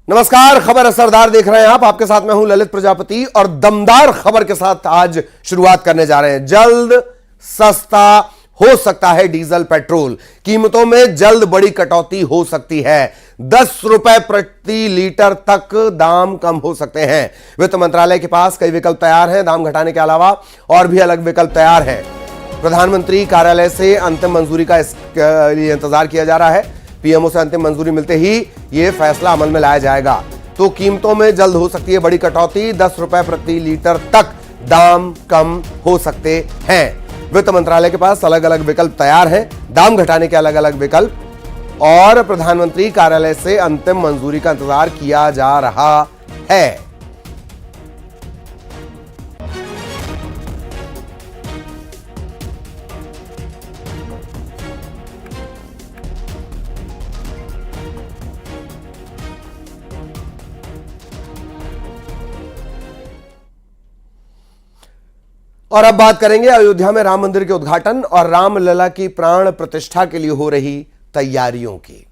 नमस्कार, खबर असरदार देख रहे हैं आप। आपके साथ मैं हूं ललित प्रजापति और दमदार खबर के साथ आज शुरुआत करने जा रहे हैं। जल्द सस्ता हो सकता है डीजल पेट्रोल, कीमतों में जल्द बड़ी कटौती हो सकती है। 10 रुपए प्रति लीटर तक दाम कम हो सकते हैं। वित्त मंत्रालय के पास कई विकल्प तैयार हैं। दाम घटाने के अलावा और भी अलग विकल्प तैयार हैं। प्रधानमंत्री कार्यालय से अंतिम मंजूरी का इसके लिए इंतजार किया जा रहा है। पीएमओ से अंतिम मंजूरी मिलते ही यह फैसला अमल में लाया जाएगा। तो कीमतों में जल्द हो सकती है बड़ी कटौती। 10 रुपए प्रति लीटर तक दाम कम हो सकते हैं। वित्त मंत्रालय के पास अलग अलग विकल्प तैयार हैं। दाम घटाने के अलग अलग विकल्प और प्रधानमंत्री कार्यालय से अंतिम मंजूरी का इंतजार किया जा रहा है। और अब बात करेंगे अयोध्या में राम मंदिर के उद्घाटन और रामलला की प्राण प्रतिष्ठा के लिए हो रही तैयारियों की।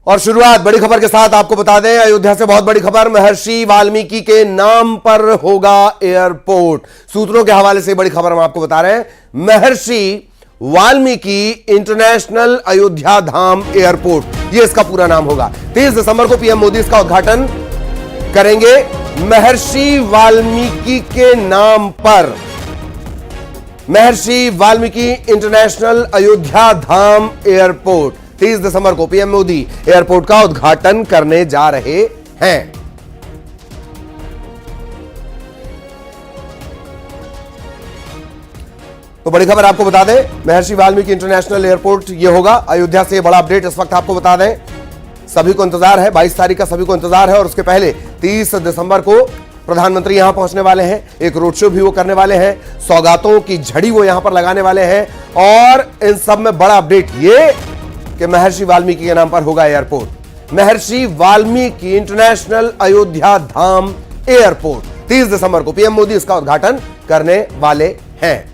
और शुरुआत बड़ी खबर के साथ आपको बता दें, अयोध्या से बहुत बड़ी खबर। महर्षि वाल्मीकि के नाम पर होगा एयरपोर्ट। सूत्रों के हवाले से बड़ी खबर हम आपको बता रहे हैं। महर्षि वाल्मीकि इंटरनेशनल अयोध्या धाम एयरपोर्ट, यह इसका पूरा नाम होगा। 30 दिसंबर को पीएम मोदी इसका उद्घाटन करेंगे। महर्षि वाल्मीकि के नाम पर महर्षि वाल्मीकि इंटरनेशनल अयोध्या धाम एयरपोर्ट 30 दिसंबर को पीएम मोदी एयरपोर्ट का उद्घाटन करने जा रहे हैं। तो बड़ी खबर आपको बता दें, महर्षि वाल्मीकि इंटरनेशनल एयरपोर्ट ये होगा। अयोध्या से बड़ा अपडेट इस वक्त आपको बता दें। सभी को इंतजार है, 22 तारीख का सभी को इंतजार है। और उसके पहले 30 दिसंबर को प्रधानमंत्री यहां पहुंचने वाले हैं। एक रोड शो भी वो करने वाले हैं। सौगातों की झड़ी वो यहां पर लगाने वाले हैं। और इन सब में बड़ा अपडेट ये कि महर्षि वाल्मीकि के नाम पर होगा एयरपोर्ट। महर्षि वाल्मीकि इंटरनेशनल अयोध्या धाम एयरपोर्ट 30 दिसंबर को पीएम मोदी इसका उद्घाटन करने वाले हैं।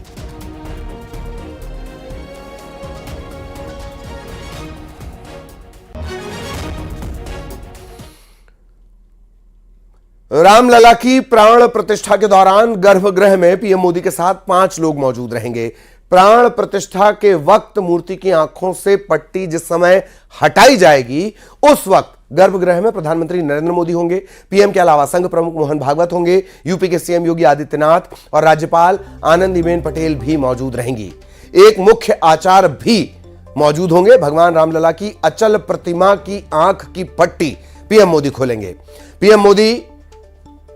रामलला की प्राण प्रतिष्ठा के दौरान गर्भगृह में पीएम मोदी के साथ 5 लोग मौजूद रहेंगे। प्राण प्रतिष्ठा के वक्त मूर्ति की आंखों से पट्टी जिस समय हटाई जाएगी, उस वक्त गर्भगृह में प्रधानमंत्री नरेंद्र मोदी होंगे। पीएम के अलावा संघ प्रमुख मोहन भागवत होंगे। यूपी के सीएम योगी आदित्यनाथ और राज्यपाल आनंदीबेन पटेल भी मौजूद रहेंगी। एक मुख्य आचार्य भी मौजूद होंगे। भगवान रामलला की अचल प्रतिमा की आंख की पट्टी पीएम मोदी खोलेंगे। पीएम मोदी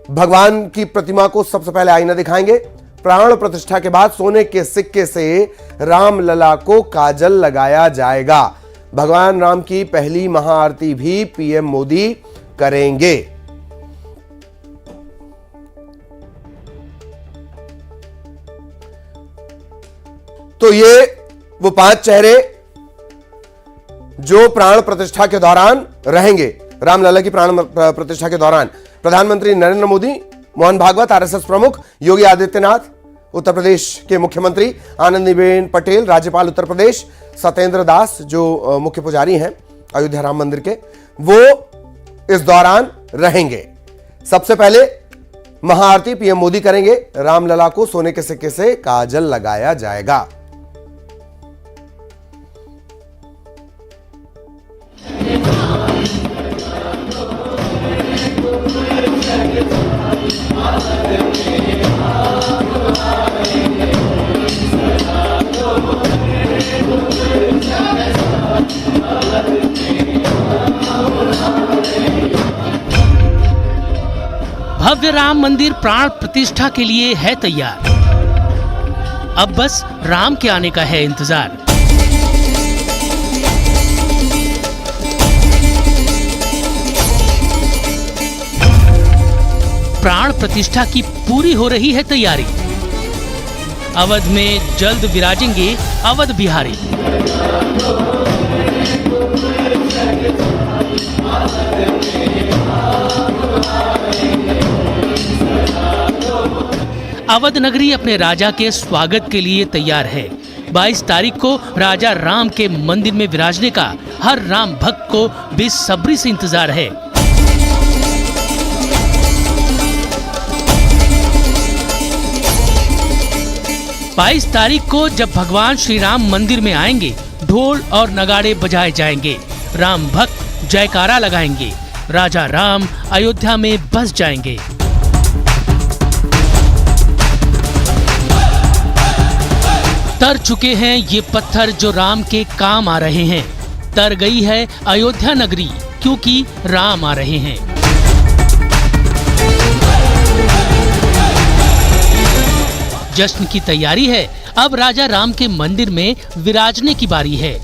भगवान की प्रतिमा को सबसे पहले आईना दिखाएंगे। प्राण प्रतिष्ठा के बाद सोने के सिक्के से रामलला को काजल लगाया जाएगा। भगवान राम की पहली महाआरती भी पीएम मोदी करेंगे। तो ये वो 5 चेहरे जो प्राण प्रतिष्ठा के दौरान रहेंगे। रामलला की प्राण प्रतिष्ठा के दौरान प्रधानमंत्री नरेंद्र मोदी, मोहन भागवत आरएसएस प्रमुख, योगी आदित्यनाथ उत्तर प्रदेश के मुख्यमंत्री, आनंदीबेन पटेल राज्यपाल उत्तर प्रदेश, सत्येंद्र दास जो मुख्य पुजारी हैं अयोध्या राम मंदिर के, वो इस दौरान रहेंगे। सबसे पहले महाआरती पीएम मोदी करेंगे। रामलला को सोने के सिक्के से काजल लगाया जाएगा। भव्य राम मंदिर प्राण प्रतिष्ठा के लिए है तैयार। अब बस राम के आने का है इंतजार। प्राण प्रतिष्ठा की पूरी हो रही है तैयारी। अवध में जल्द विराजेंगे अवध बिहारी। अवध नगरी अपने राजा के स्वागत के लिए तैयार है। 22 तारीख को राजा राम के मंदिर में विराजने का हर राम भक्त को बेसब्री से इंतजार है। बाईस तारीख को जब भगवान श्री राम मंदिर में आएंगे, ढोल और नगाड़े बजाए जाएंगे, राम भक्त जयकारा लगाएंगे, राजा राम अयोध्या में बस जाएंगे। तर चुके हैं ये पत्थर जो राम के काम आ रहे हैं। तर गई है अयोध्या नगरी क्योंकि राम आ रहे हैं। जश्न की तैयारी है। अब राजा राम के मंदिर में विराजने की बारी है।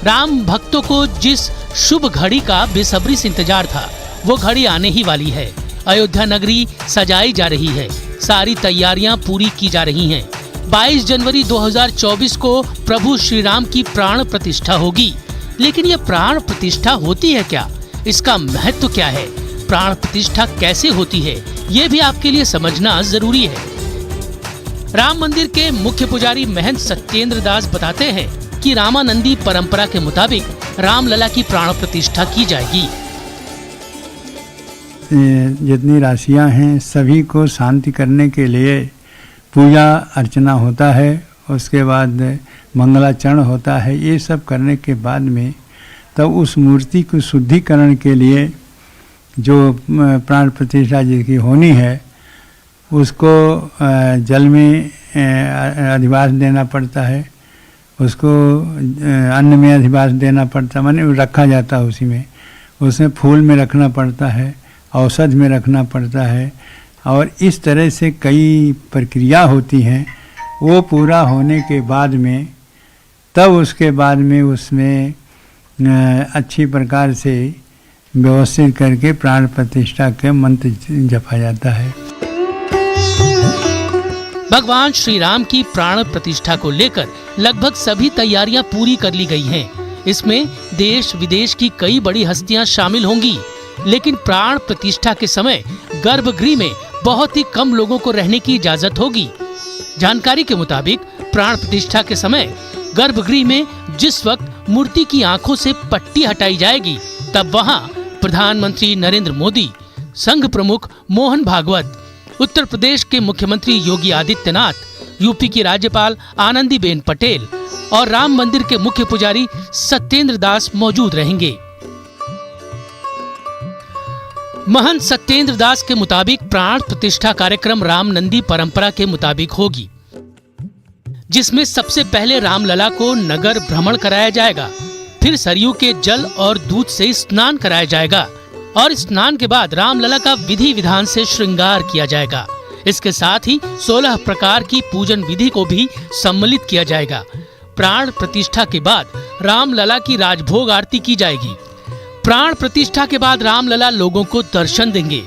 राम भक्तों को जिस शुभ घड़ी का बेसब्री से इंतजार था, वो घड़ी आने ही वाली है। अयोध्या नगरी सजाई जा रही है, सारी तैयारियां पूरी की जा रही हैं। 22 जनवरी 2024 को प्रभु श्री राम की प्राण प्रतिष्ठा होगी। लेकिन ये प्राण प्रतिष्ठा होती है क्या? इसका महत्व क्या है? प्राण प्रतिष्ठा कैसे होती है, ये भी आपके लिए समझना जरूरी है। राम मंदिर के मुख्य पुजारी महंत सत्येंद्र दास बताते हैं कि रामानंदी परंपरा के मुताबिक रामलला की प्राण प्रतिष्ठा की जाएगी। जितनी राशियां हैं सभी को शांति करने के लिए पूजा अर्चना होता है, उसके बाद मंगलाचरण होता है। ये सब करने के बाद में तब उस मूर्ति को शुद्धिकरण के लिए जो प्राण प्रतिष्ठा जिसकी होनी है उसको जल में अधिवास देना पड़ता है, उसको अन्न में अधिवास देना पड़ता है, माने रखा जाता है उसी में। उसमें फूल में रखना पड़ता है, औषध में रखना पड़ता है, और इस तरह से कई प्रक्रिया होती हैं। वो पूरा होने के बाद में तब उसके बाद में उसमें अच्छी प्रकार से व्यवस्थित करके प्राण प्रतिष्ठा के मंत्र जपा जाता है। भगवान श्री राम की प्राण प्रतिष्ठा को लेकर लगभग सभी तैयारियां पूरी कर ली गई हैं। इसमें देश विदेश की कई बड़ी हस्तियां शामिल होंगी। लेकिन प्राण प्रतिष्ठा के समय गर्भगृह में बहुत ही कम लोगों को रहने की इजाजत होगी। जानकारी के मुताबिक प्राण प्रतिष्ठा के समय गर्भगृह में जिस वक्त मूर्ति की आंखों से पट्टी हटाई जाएगी, तब वहां प्रधानमंत्री नरेंद्र मोदी, संघ प्रमुख मोहन भागवत, उत्तर प्रदेश के मुख्यमंत्री योगी आदित्यनाथ, यूपी की राज्यपाल आनंदीबेन पटेल और राम मंदिर के मुख्य पुजारी सत्येंद्र दास मौजूद रहेंगे। महंत सत्येंद्र दास के मुताबिक प्राण प्रतिष्ठा कार्यक्रम रामनंदी परंपरा के मुताबिक होगी, जिसमें सबसे पहले रामलला को नगर भ्रमण कराया जाएगा, फिर सरयू के जल और दूध से स्नान कराया जाएगा और स्नान के बाद रामलला का विधि विधान से श्रृंगार किया जाएगा। इसके साथ ही 16 प्रकार की पूजन विधि को भी सम्मिलित किया जाएगा। प्राण प्रतिष्ठा के बाद रामलला की राजभोग आरती की जाएगी। प्राण प्रतिष्ठा के बाद रामलला लोगों को दर्शन देंगे।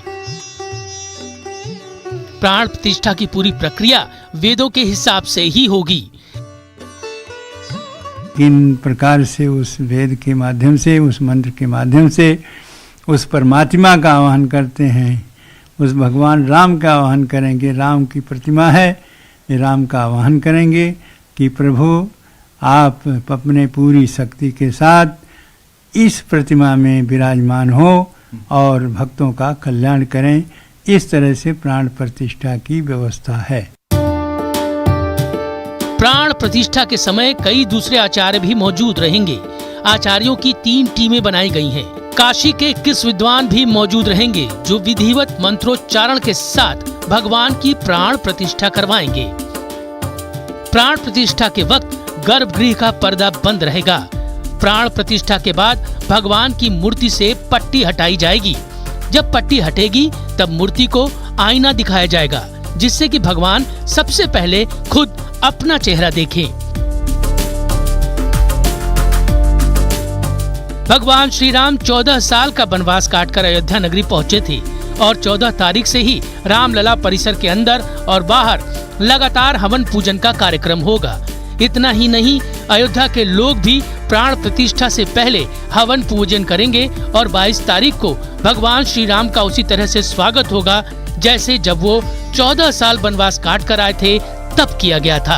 प्राण प्रतिष्ठा की पूरी प्रक्रिया वेदों के हिसाब से ही होगी। इन प्रकार से उस वेद के माध्यम से, उस मंत्र के माध्यम से उस परमात्मा का आवाहन करते हैं, उस भगवान राम का आवाहन करेंगे। राम की प्रतिमा है, राम का आवाहन करेंगे कि प्रभु आप अपने पूरी शक्ति के साथ इस प्रतिमा में विराजमान हो और भक्तों का कल्याण करें। इस तरह से प्राण प्रतिष्ठा की व्यवस्था है। प्राण प्रतिष्ठा के समय कई दूसरे आचार्य भी मौजूद रहेंगे। आचार्यों की 3 टीमें बनाई गई हैं। काशी के 21 विद्वान भी मौजूद रहेंगे जो विधिवत मंत्रोच्चारण के साथ भगवान की प्राण प्रतिष्ठा करवाएंगे। प्राण प्रतिष्ठा के वक्त गर्भगृह का पर्दा बंद रहेगा। प्राण प्रतिष्ठा के बाद भगवान की मूर्ति से पट्टी हटाई जाएगी। जब पट्टी हटेगी तब मूर्ति को आईना दिखाया जाएगा, जिससे कि भगवान सबसे पहले खुद अपना चेहरा देखें। भगवान श्री राम 14 साल का वनवास काटकर अयोध्या नगरी पहुंचे थे और 14 तारीख से ही रामलला परिसर के अंदर और बाहर लगातार हवन पूजन का कार्यक्रम होगा। इतना ही नहीं, अयोध्या के लोग भी प्राण प्रतिष्ठा से पहले हवन पूजन करेंगे और 22 तारीख को भगवान श्री राम का उसी तरह से स्वागत होगा जैसे जब वो 14 साल वनवास काट कर आए थे तब किया गया था।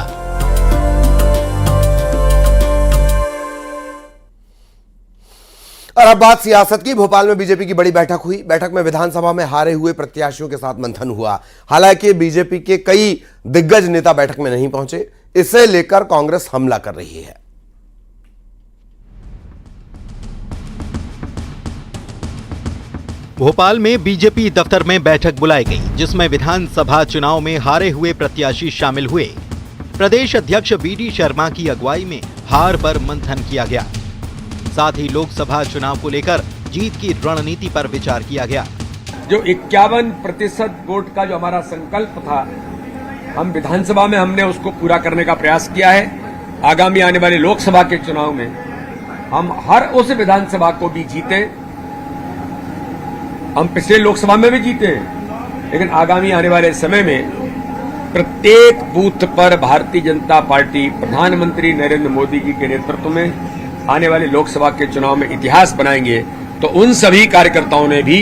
और अब बात सियासत की। भोपाल में बीजेपी की बड़ी बैठक हुई। बैठक में विधानसभा में हारे हुए प्रत्याशियों के साथ मंथन हुआ। हालांकि बीजेपी के कई दिग्गज नेता बैठक में नहीं पहुंचे। इसे लेकर कांग्रेस हमला कर रही है। भोपाल में बीजेपी दफ्तर में बैठक बुलाई गई, जिसमें विधानसभा चुनाव में हारे हुए प्रत्याशी शामिल हुए। प्रदेश अध्यक्ष बीडी शर्मा की अगुवाई में हार पर मंथन किया गया। साथ ही लोकसभा चुनाव को लेकर जीत की रणनीति पर विचार किया गया। जो 51% वोट का जो हमारा संकल्प था, हम विधानसभा में हमने उसको पूरा करने का प्रयास किया है। आगामी आने वाले लोकसभा के चुनाव में हम हर उस विधानसभा को भी जीते। हम पिछले लोकसभा में भी जीते हैं, लेकिन आगामी आने वाले समय में प्रत्येक बूथ पर भारतीय जनता पार्टी प्रधानमंत्री नरेंद्र मोदी जी के नेतृत्व में आने वाले लोकसभा के चुनाव में इतिहास बनाएंगे। तो उन सभी कार्यकर्ताओं ने भी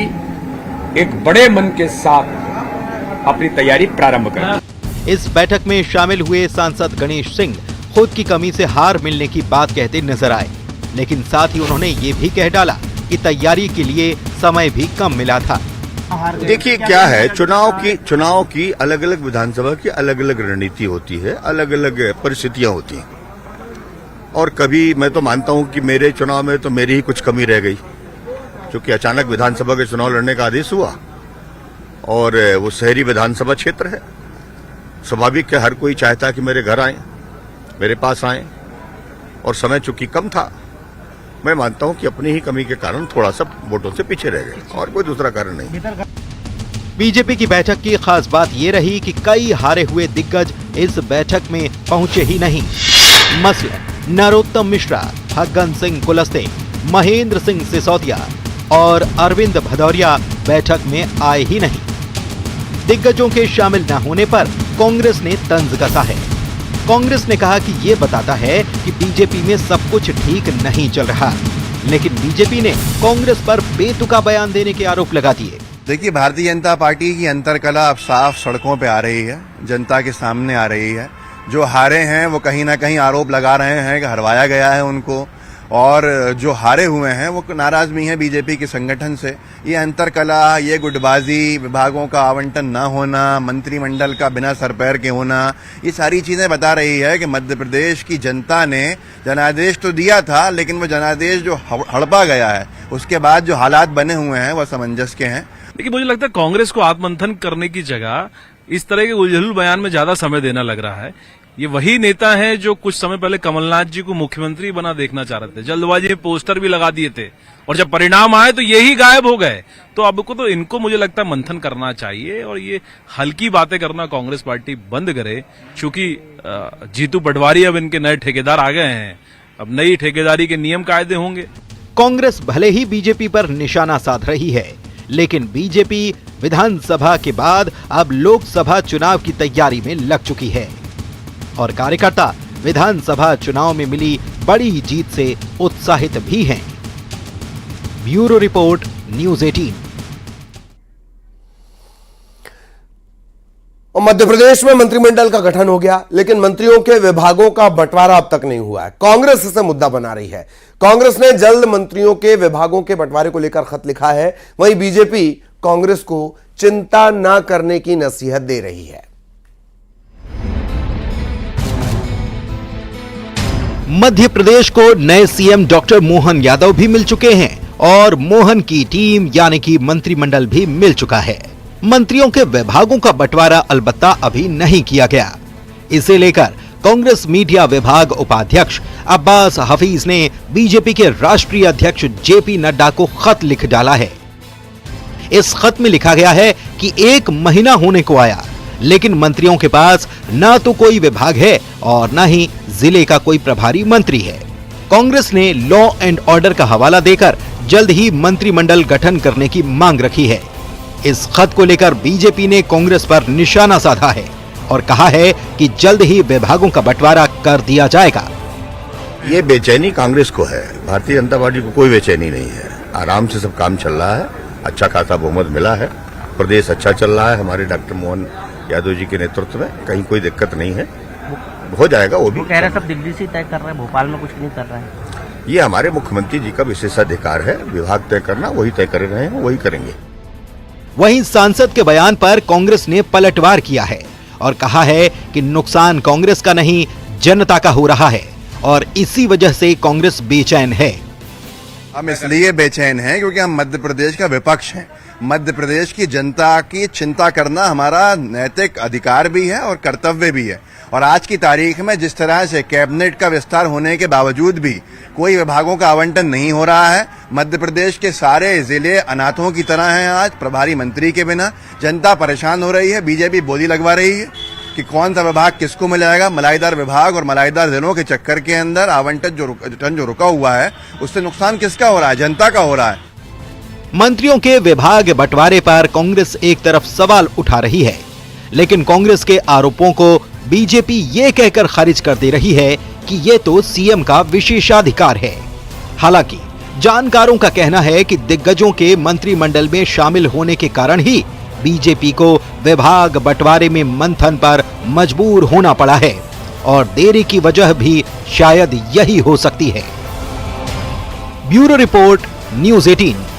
एक बड़े मन के साथ अपनी तैयारी प्रारंभ कर। इस बैठक में शामिल हुए सांसद गणेश सिंह खुद की कमी से हार मिलने की बात कहते नजर आए, लेकिन साथ ही उन्होंने ये भी कह डाला कि तैयारी के लिए समय भी कम मिला था। देखिए क्या है, चुनाव की अलग अलग विधानसभा की अलग अलग रणनीति होती है, अलग अलग परिस्थितियां होती हैं। और कभी मैं तो मानता हूं कि मेरे चुनाव में तो मेरी ही कुछ कमी रह गई, क्योंकि अचानक विधानसभा के चुनाव लड़ने का आदेश हुआ और वो शहरी विधानसभा क्षेत्र है। स्वाभाविक है, हर कोई चाहता कि मेरे घर आए, मेरे पास आए, और समय चूंकि कम था, मैं मानता हूं कि अपनी ही कमी के कारण थोड़ा सा वोटों से पीछे रह गए, और कोई दूसरा कारण नहीं। बीजेपी की बैठक की खास बात ये रही कि कई हारे हुए दिग्गज इस बैठक में पहुंचे ही नहीं। मसलन नरोत्तम मिश्रा, फग्गन सिंह कुलस्ते, महेंद्र सिंह सिसोदिया और अरविंद भदौरिया बैठक में आए ही नहीं। दिग्गजों के शामिल न होने पर कांग्रेस ने तंज कसा है। कांग्रेस ने कहा कि ये बताता है कि बीजेपी में सब कुछ ठीक नहीं चल रहा, लेकिन बीजेपी ने कांग्रेस पर बेतुका बयान देने के आरोप लगा दिए। देखिए, भारतीय जनता पार्टी की अंतरकला अब साफ सड़कों पे आ रही है, जनता के सामने आ रही है। जो हारे हैं वो कहीं ना कहीं आरोप लगा रहे हैं कि हरवाया गया है उनको, और जो हारे हुए हैं वो नाराज भी हैं बीजेपी के संगठन से। ये अंतरकला, ये गुटबाजी, विभागों का आवंटन न होना, मंत्रिमंडल का बिना सर पैर के होना, ये सारी चीजें बता रही है कि मध्य प्रदेश की जनता ने जनादेश तो दिया था, लेकिन वो जनादेश जो हड़पा गया है, उसके बाद जो हालात बने हुए हैं वह समंजस के हैं। लेकिन मुझे लगता है कांग्रेस को आत्ममंथन करने की जगह इस तरह के उलझुल बयान में ज्यादा समय देना लग रहा है। ये वही नेता हैं जो कुछ समय पहले कमलनाथ जी को मुख्यमंत्री बना देखना चाह रहे थे, जल्दबाजी में पोस्टर भी लगा दिए थे, और जब परिणाम आए तो यही गायब हो गए। तो अब को तो इनको मुझे लगता है मंथन करना चाहिए, और ये हल्की बातें करना कांग्रेस पार्टी बंद करे, क्योंकि जीतू पटवारी अब इनके नए ठेकेदार आ गए हैं। अब नई ठेकेदारी के नियम कायदे होंगे। कांग्रेस भले ही बीजेपी पर निशाना साध रही है, लेकिन बीजेपी विधानसभा के बाद अब लोकसभा चुनाव की तैयारी में लग चुकी है, और कार्यकर्ता विधानसभा चुनाव में मिली बड़ी जीत से उत्साहित भी हैं। Bureau report, news 18। और मध्य प्रदेश में मंत्रिमंडल का गठन हो गया, लेकिन मंत्रियों के विभागों का बंटवारा अब तक नहीं हुआ है। कांग्रेस इसे मुद्दा बना रही है। कांग्रेस ने जल्द मंत्रियों के विभागों के बंटवारे को लेकर खत लिखा है। वहीं बीजेपी कांग्रेस को चिंता न करने की नसीहत दे रही है। मध्य प्रदेश को नए सीएम डॉक्टर मोहन यादव भी मिल चुके हैं, और मोहन की टीम यानी कि मंत्रिमंडल भी मिल चुका है। मंत्रियों के विभागों का बंटवारा अलबत्ता अभी नहीं किया गया। इसे लेकर कांग्रेस मीडिया विभाग उपाध्यक्ष अब्बास हफीज ने बीजेपी के राष्ट्रीय अध्यक्ष जेपी नड्डा को खत लिख डाला है। इस खत में लिखा गया है कि 1 महीना होने को आया, लेकिन मंत्रियों के पास ना तो कोई विभाग है और ना ही जिले का कोई प्रभारी मंत्री है। कांग्रेस ने लॉ एंड ऑर्डर का हवाला देकर जल्द ही मंत्रिमंडल गठन करने की मांग रखी है। इस खत को लेकर बीजेपी ने कांग्रेस पर निशाना साधा है और कहा है कि जल्द ही विभागों का बंटवारा कर दिया जाएगा। ये बेचैनी कांग्रेस को है, भारतीय जनता पार्टी को कोई बेचैनी नहीं है। आराम से सब काम चल रहा है, अच्छा खासा बहुमत मिला है, प्रदेश अच्छा चल रहा है हमारे डॉक्टर मोहन यादव जी के नेतृत्व में, कहीं कोई दिक्कत नहीं है, हो जाएगा वो भी। वो कह रहे हैं सब दिल्ली से तय कर रहे हैं, भोपाल में कुछ नहीं कर रहे हैं। ये हमारे मुख्यमंत्री जी का विशेषाधिकार है, विभाग तय करना, वही तय कर रहे हैं, वही करेंगे। वहीं सांसद के बयान पर कांग्रेस ने पलटवार किया है और कहा है कि नुकसान कांग्रेस का नहीं जनता का हो रहा है और इसी वजह से कांग्रेस बेचैन है। हम इसलिए बेचैन हैं क्योंकि हम मध्य प्रदेश का विपक्ष हैं। मध्य प्रदेश की जनता की चिंता करना हमारा नैतिक अधिकार भी है और कर्तव्य भी है। और आज की तारीख में जिस तरह से कैबिनेट का विस्तार होने के बावजूद भी कोई विभागों का आवंटन नहीं हो रहा है, मध्य प्रदेश के सारे जिले अनाथों की तरह हैं। आज प्रभारी मंत्री के बिना जनता परेशान हो रही है। बीजेपी बोली लगवा रही है कि कौन सा विभाग किसको मिलेगा। मलाईदार विभाग और मलाईदार जिलों के चक्कर के अंदर आवंटन जो रुका हुआ है, उससे नुकसान किसका हो रहा है? जनता का हो रहा है। मंत्रियों के विभाग बंटवारे पर कांग्रेस एक तरफ सवाल उठा रही है, लेकिन कांग्रेस के आरोपों को बीजेपी ये कहकर खारिज कर दे रही है कि ये तो सीएम का विशेषाधिकार है। हालांकि जानकारों का कहना है कि दिग्गजों के मंत्रिमंडल में शामिल होने के कारण ही बीजेपी को विभाग बंटवारे में मंथन पर मजबूर होना पड़ा है और देरी की वजह भी शायद यही हो सकती है। Bureau report, news 18।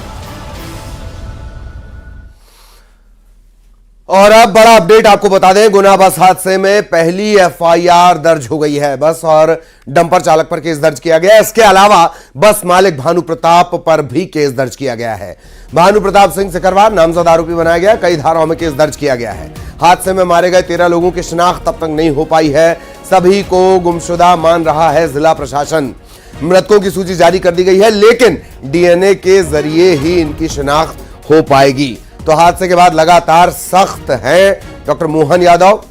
और अब बड़ा अपडेट आपको बता दें, गुना बस हादसे में पहली एफआईआर दर्ज हो गई है। बस और डंपर चालक पर केस दर्ज किया गया। इसके अलावा बस मालिक भानु प्रताप पर भी केस दर्ज किया गया है। भानु प्रताप सिंह सिकरवार नामजद आरोपी बनाया गया। कई धाराओं में केस दर्ज किया गया है। हादसे में मारे गए 13 लोगों की शिनाख्त अब तक नहीं हो पाई है। सभी को गुमशुदा मान रहा है जिला प्रशासन। मृतकों की सूची जारी कर दी गई है, लेकिन डीएनए के जरिए ही इनकी शिनाख्त हो पाएगी। तो हादसे के बाद लगातार सख्त हैं डॉक्टर मोहन यादव।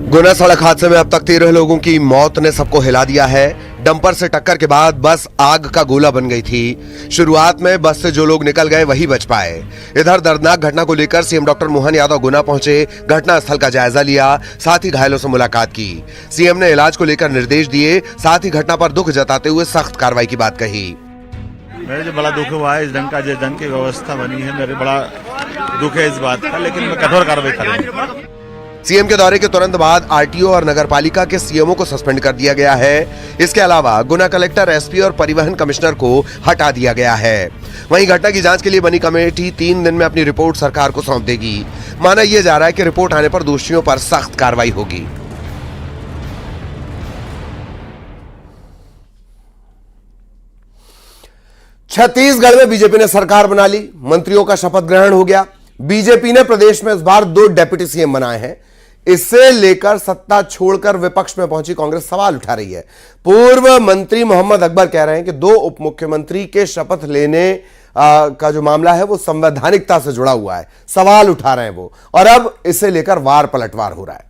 गुना सड़क हादसे में अब तक 13 लोगों की मौत ने सबको हिला दिया है। डंपर से टक्कर के बाद बस आग का गोला बन गई थी। शुरुआत में बस से जो लोग निकल गए वही बच पाए। इधर दर्दनाक घटना को लेकर सीएम डॉक्टर मोहन यादव गुना पहुंचे, घटनास्थल का जायजा लिया, साथ ही घायलों से मुलाकात की। सीएम ने इलाज को लेकर निर्देश दिए, साथ ही घटना पर दुख जताते हुए सख्त कार्रवाई की बात कही। मेरे जो बड़ा दुख हुआ है इस ढंग का, जिस ढंग की व्यवस्था बनी है, मेरे बड़ा दुख है इस बात का, लेकिन मैं कठोर कार्रवाई करूंगा। सीएम के दौरे के तुरंत बाद आरटीओ और नगरपालिका के सीएमओ को सस्पेंड कर दिया गया है। इसके अलावा गुना कलेक्टर, एसपी और परिवहन कमिश्नर को हटा दिया गया है। वहीं घटना की जांच के लिए बनी कमेटी 3 दिन में अपनी रिपोर्ट सरकार को सौंप देगी। माना यह जा रहा है कि रिपोर्ट आने पर दोषियों पर सख्त कार्रवाई होगी। छत्तीसगढ़ में बीजेपी ने सरकार बना ली, मंत्रियों का शपथ ग्रहण हो गया। बीजेपी ने प्रदेश में इस बार 2 डेप्यूटी सीएम बनाए हैं। इससे लेकर सत्ता छोड़कर विपक्ष में पहुंची कांग्रेस सवाल उठा रही है। पूर्व मंत्री मोहम्मद अकबर कह रहे हैं कि 2 उप मुख्यमंत्री के शपथ लेने का जो मामला है वो संवैधानिकता से जुड़ा हुआ है। सवाल उठा रहे हैं वो, और अब इसे लेकर वार पलटवार हो रहा है।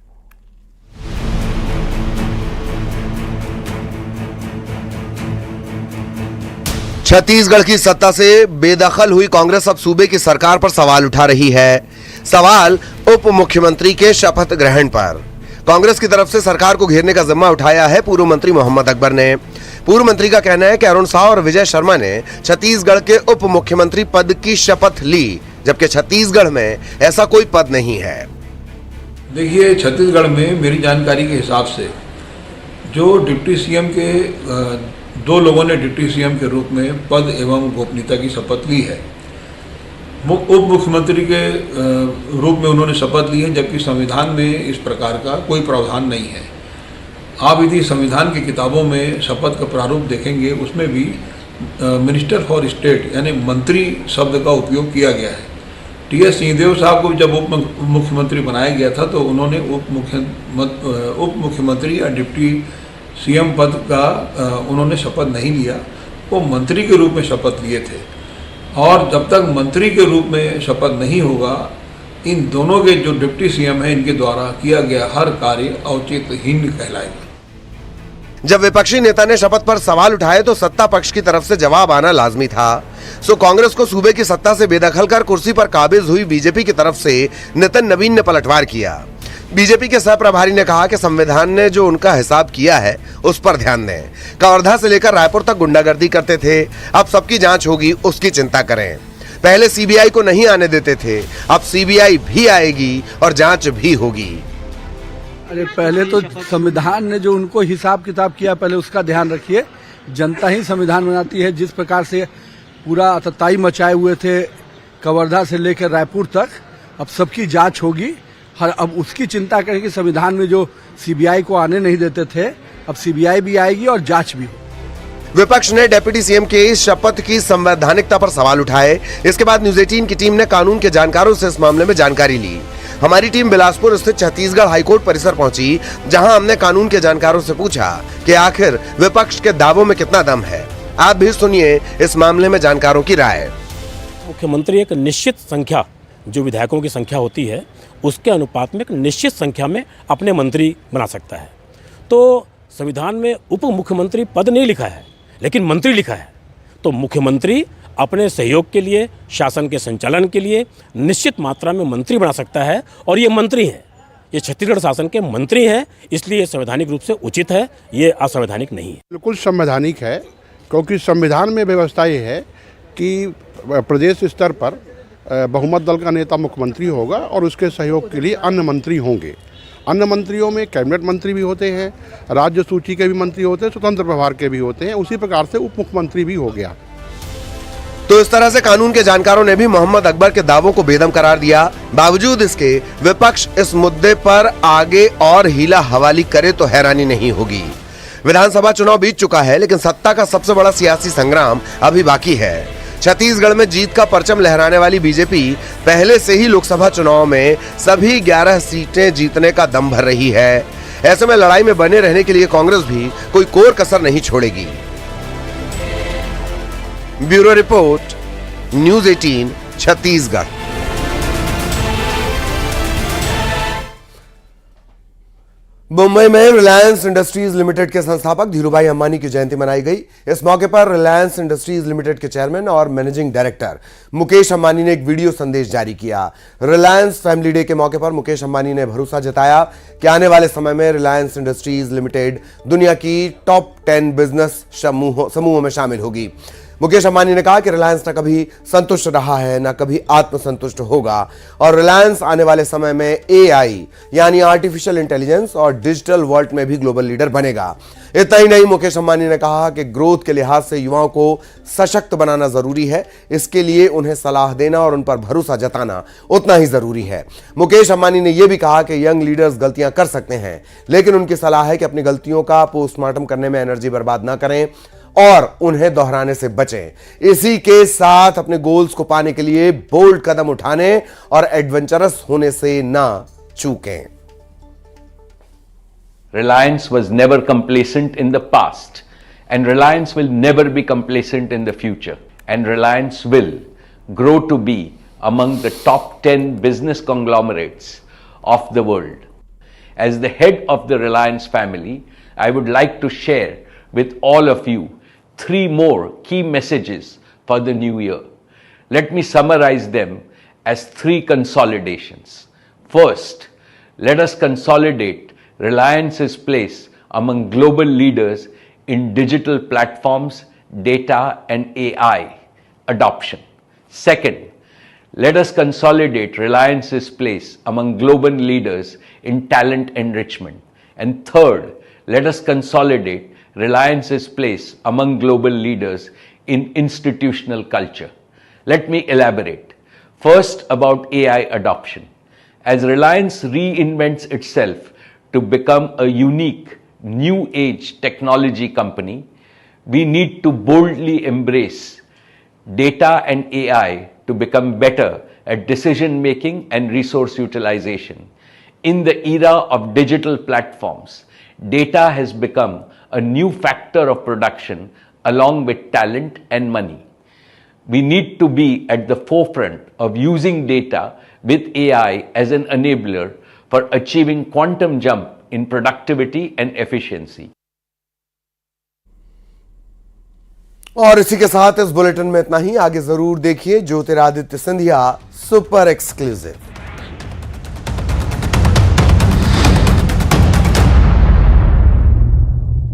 छत्तीसगढ़ की सत्ता से बेदखल हुई कांग्रेस अब सूबे की सरकार पर सवाल उठा रही है। सवाल उप मुख्यमंत्री के शपथ ग्रहण पर। कांग्रेस की तरफ से सरकार को घेरने का जिम्मा उठाया है पूर्व मंत्री मोहम्मद अकबर ने। पूर्व मंत्री का कहना है कि अरुण साव और विजय शर्मा ने छत्तीसगढ़ के उप मुख्यमंत्री पद की शपथ ली, जबकि छत्तीसगढ़ में ऐसा कोई पद नहीं है। देखिए, छत्तीसगढ़ में मेरी जानकारी के हिसाब से जो डिप्टी सीएम के 2 लोगों ने डिप्टी सीएम के रूप में पद एवं गोपनीयता की शपथ ली है। उप मुख्यमंत्री के रूप में उन्होंने शपथ ली है, जबकि संविधान में इस प्रकार का कोई प्रावधान नहीं है। आप यदि संविधान की किताबों में शपथ का प्रारूप देखेंगे, उसमें भी मिनिस्टर फॉर स्टेट यानी मंत्री शब्द का उपयोग किया गया है। टीएस सिंहदेव साहब को जब उप मुख्यमंत्री बनाया गया था तो उन्होंने उप मुख्यमंत्री या डिप्टी सीएम पद का उन्होंने शपथ नहीं लिया, वो मंत्री के रूप में शपथ लिए थे। और जब तक मंत्री के रूप में शपथ नहीं होगा, इन दोनों के जो डिप्टी सीएम हैं इनके द्वारा किया गया हर कार्य औचित्यहीन कहलाएगा। जब विपक्षी नेता ने शपथ पर सवाल उठाए तो सत्ता पक्ष की तरफ से जवाब आना लाजमी था। सो कांग्रेस को सूबे की सत्ता से बेदखल कर कुर्सी पर काबिज हुई बीजेपी की तरफ से नितिन नवीन ने पलटवार किया। बीजेपी के सह प्रभारी ने कहा कि संविधान ने जो उनका हिसाब किया है उस पर ध्यान दें। कवर्धा से लेकर रायपुर तक गुंडागर्दी करते थे, अब सबकी जांच होगी उसकी चिंता करें। पहले सीबीआई को नहीं आने देते थे, अब सीबीआई भी आएगी और जांच भी होगी। अरे पहले तो संविधान ने जो उनको हिसाब किताब किया पहले उसका ध्यान रखिए। जनता ही संविधान बनाती है। जिस प्रकार से पूरा अतताई मचाए हुए थे कवर्धा से लेकर रायपुर तक, अब सबकी जांच होगी। अब उसकी चिंता करें कि संविधान में जो सीबीआई को आने नहीं देते थे, अब सीबीआई भी आएगी और जांच भी होगी। विपक्ष ने डिप्टी सीएम के इस शपथ की संवैधानिकता पर सवाल उठाए। इसके बाद न्यूज 18 की टीम ने कानून के जानकारों से इस मामले में जानकारी ली। हमारी टीम बिलासपुर स्थित छत्तीसगढ़ हाईकोर्ट परिसर पहुंची, जहां हमने कानून के जानकारों से पूछा कि आखिर विपक्ष के दावों में कितना दम है। आप भी सुनिए इस मामले में जानकारों की राय। मुख्यमंत्री एक निश्चित संख्या, जो विधायकों की संख्या होती है, उसके अनुपात में एक निश्चित संख्या में अपने मंत्री बना सकता है। तो संविधान में उप मुख्यमंत्री पद नहीं लिखा है, लेकिन मंत्री लिखा है। तो मुख्यमंत्री अपने सहयोग के लिए, शासन के संचालन के लिए निश्चित मात्रा में मंत्री बना सकता है, और ये मंत्री हैं, ये छत्तीसगढ़ शासन के मंत्री हैं, इसलिए संवैधानिक रूप से उचित है, ये असंवैधानिक नहीं है। बिल्कुल संवैधानिक है, क्योंकि संविधान में व्यवस्था ये है कि प्रदेश स्तर पर बहुमत दल का नेता मुख्यमंत्री होगा और उसके सहयोग के लिए अन्य मंत्री होंगे। अन्य मंत्रियों में कैबिनेट मंत्री भी होते हैं, राज्य सूची के भी मंत्री होते हैं, स्वतंत्र प्रभार के भी होते हैं। उसी प्रकार से उप मुख्यमंत्री भी हो गया। तो इस तरह से कानून के जानकारों ने भी मोहम्मद अकबर के दावों को बेदम करार दिया। बावजूद इसके विपक्ष इस मुद्दे पर आगे और हीला हवाली करे तो हैरानी नहीं होगी। विधानसभा चुनाव बीत चुका है, लेकिन सत्ता का सबसे बड़ा सियासी संग्राम अभी बाकी है। छत्तीसगढ़ में जीत का परचम लहराने वाली बीजेपी पहले से ही लोकसभा चुनाव में सभी 11 सीटें जीतने का दम भर रही है। ऐसे में लड़ाई में बने रहने के लिए कांग्रेस भी कोई कोर कसर नहीं छोड़ेगी। Bureau report, news 18 Chhattisgarh. Mumbai में रिलायंस इंडस्ट्रीज लिमिटेड के संस्थापक धीरूभाई अंबानी की जयंती मनाई गई। इस मौके पर रिलायंस इंडस्ट्रीज लिमिटेड के चेयरमैन और मैनेजिंग डायरेक्टर मुकेश अंबानी ने एक वीडियो संदेश जारी किया। रिलायंस फैमिली डे के मौके पर मुकेश अंबानी ने भरोसा जताया कि आने वाले समय में रिलायंस इंडस्ट्रीज लिमिटेड दुनिया की टॉप 10 बिजनेस समूहों में शामिल होगी। मुकेश अंबानी ने कहा कि रिलायंस न कभी संतुष्ट रहा है, न कभी आत्मसंतुष्ट होगा, और रिलायंस आने वाले समय में AI यानी आर्टिफिशियल इंटेलिजेंस और डिजिटल वर्ल्ड में भी ग्लोबल लीडर बनेगा। इतना ही नहीं, मुकेश अंबानी ने कहा कि ग्रोथ के लिहाज से युवाओं को सशक्त बनाना जरूरी है। इसके लिए उन्हें सलाह देना और उन पर भरोसा जताना उतना ही जरूरी है। मुकेश अंबानी ने यह भी कहा कि यंग लीडर्स गलतियां कर सकते हैं, लेकिन उनकी सलाह है कि अपनी गलतियों का पोस्टमार्टम करने में एनर्जी बर्बाद ना करें और उन्हें दोहराने से बचें। इसी के साथ अपने गोल्स को पाने के लिए बोल्ड कदम उठाने और एडवेंचरस होने से ना चूकें। Reliance was never complacent in the past, and Reliance will never be complacent in the future. And Reliance will grow to be among the top 10 business conglomerates of the world. As the head of the Reliance family, I would like to share with all of you 3 more key messages for the new year. Let me summarize them as 3 consolidations. First, let us consolidate Reliance's place among global leaders in digital platforms, data and AI adoption. Second, let us consolidate Reliance's place among global leaders in talent enrichment. And third, let us consolidate Reliance's place among global leaders in institutional culture. Let me elaborate. First, about AI adoption. As Reliance reinvents itself to become a unique, new age technology company, we need to boldly embrace data and AI to become better at decision making and resource utilization. In the era of digital platforms, data has become a new factor of production along with talent and money. We need to be at the forefront of using data with AI as an enabler for achieving quantum jump in productivity and efficiency. और इसी के साथ इस bulletin में इतना ही। आगे जरूर देखिए ज्योतिरादित्य सिंधिया सुपर एक्सक्लूसिव।